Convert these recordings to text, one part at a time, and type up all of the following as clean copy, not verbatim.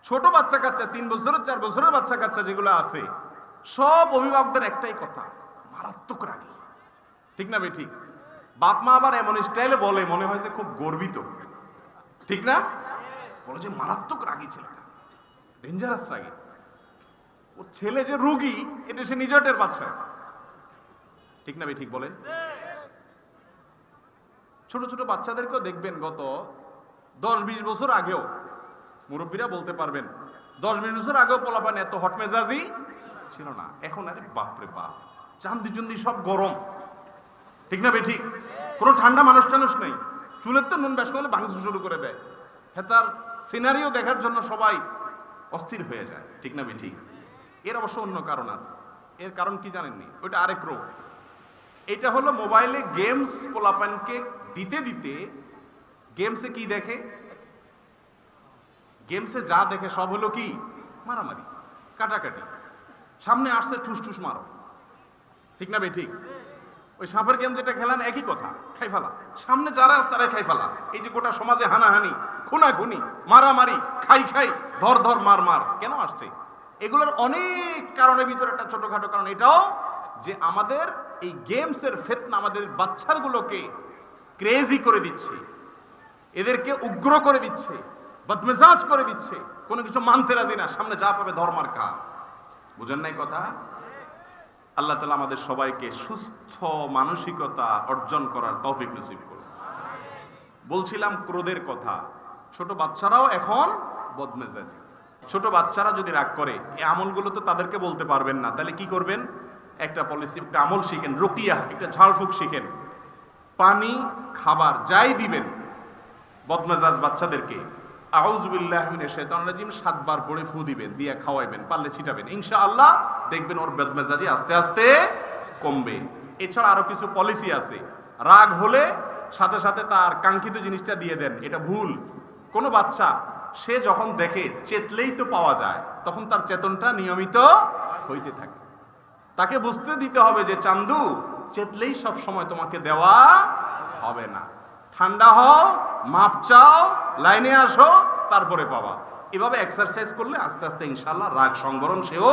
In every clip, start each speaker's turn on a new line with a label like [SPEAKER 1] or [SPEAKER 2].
[SPEAKER 1] ছোট বাচ্চা কাচ্চা 3 বছরের 4 বছরের বাচ্চা কাচ্চা যেগুলো আছে, সব অভিভাবকদের একটাই কথা, মারাত্মক রাগী। ঠিক না বেঠিক? বাপ মা আবার এমন স্টাইলে বলে, মনে হয় যে খুব গর্বিত। ঠিক না? বলে যে মারাত্মক রাগী ছেলেটা, ডেঞ্জারাস রাগী। ও ছেলে যে রোগী এটা সে নিজেও টের পাচ্ছে। ঠিক না বেঠিক বলে? ছোট ছোট বাচ্চাদেরকেও দেখবেন গত 10-20 বছর আগেও, মুরব্বীরা বলতে পারবেন, 10-20 বছর আগেও পোলাপান এত হট মেজাজি ছিল না। এখন আরে বাপরে বাপ, চান্দি চুন্দি সব গরম। ঠিক না বেঠিক? কোনো ঠান্ডা মানুষ টানুষ নেই। চুলের তো নুন বেশ করলে ভাঙতে শুরু করে দেয়। হ্যাঁ, তার সিনারিও দেখার জন্য সবাই অস্থির হয়ে যায়। ঠিক না বেঠিক? এর অবশ্য অন্য কারণ আছে। এর কারণ কি জানেননি? ওইটা আরেক রোগ। এটা হলো মোবাইলে গেমস পোলাপানকে দিতে দিতে গেমসে কি দেখে, গেমসে যা দেখে সব হলো কি মারামারি, কাটাকাটি। সামনে আসছে ঠুস ঠুস মারো। ঠিক না বেঠিক? ওই সাপের গেম যেটা খেলেন একই কথা, খাই ফেলা। সামনে যারা আছে তারাই খাই ফেলা। এই যে গোটা সমাজে হানাহানি, খুনাখুনি, মারামারি, খাই খাই, ধর ধর মার মার কেন আসছে? এগুলোর অনেক কারণের ভিতরে একটা ছোটখাটো কারণ এটাও যে আমাদের এই গেমসের ফিতনা আমাদের বাচ্চাগুলোকে ক্রেজি করে দিচ্ছে, এদেরকে উগ্র করে দিচ্ছে, বদমেজাজ করে দিচ্ছে, কোনো কিছু মানতে রাজি না, সামনে যা পাবে ধর্মার কা। বুঝেন নাই কথা? আল্লাহ তাআলা আমাদের সবাইকে সুস্থ মানসিকতা অর্জন করার তৌফিক নসিব করুন। বলছিলাম ক্রোধের কথা। ছোট বাচ্চারাও এখন বদমেজাজি। ছোট বাচ্চারা যদি রাগ করে, এই আমলগুলো তো তাদেরকে বলতে পারবেন না, তাহলে কি করবেন? একটা পলিসি, একটা আমল শিখেন, রুকিয়া, একটা ঝাড়ফুঁক শিখেন। পানি, খাবার যাই দিবেন বদমেজাজ বাচ্চাদেরকে, আউযু বিল্লাহি মিনাশ শাইতানির রাজিম 7 বার পড়ে ফু দিবেন, দিয়ে খাওয়াইবেন, পারলে ছিটাবেন। ইনশাআল্লাহ দেখবেন ওর বদমেজাজি আস্তে আস্তে কমবে। এছাড়া আরো কিছু পলিসি আছে। রাগ হলে সাথে সাথে তার কাঙ্ক্ষিত জিনিসটা দিয়ে দেন, এটা ভুল। কোনো বাচ্চা সে যখন দেখে চেতলেই তো পাওয়া যায়, তখন তার চেতনটা নিয়মিত হইতে থাকে। তাকে বুঝতে দিতে হবে যে চান্দু, চেতলেই সব সময় তোমাকে দেওয়া হবে না। ঠান্ডা হও, মাপ চাও, লাইনে আসো, তারপরে পাবা। এভাবে এক্সারসাইজ করলে আস্তে আস্তে ইনশাআল্লাহ রাগ সংবরণ সেও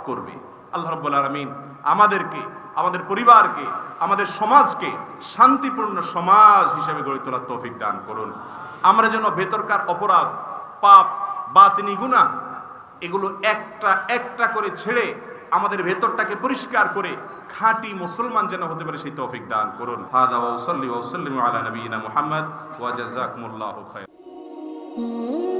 [SPEAKER 1] করবে। আল্লাহ রাব্বুল আলামিন আমাদেরকে, আমাদের পরিবারকে, আমাদের সমাজকে শান্তিপূর্ণ সমাজ হিসেবে গড়ে তোলার তৌফিক দান করুন। আমরা যেন ভেতরকার অপরাধ, পাপ, বাতিনি গুনাহ এগুলো একটা একটা করে ছেড়ে আমাদের ভেতরটাকে পরিষ্কার করে খাঁটি মুসলমান যেন হতে পারে সেই তৌফিক দান করুন। হাদা ওয়া সাল্লি ওয়া সাল্লিমু আলা নবিয়িনা মুহাম্মদ ওয়া জাযাকুমুল্লাহু খায়রান।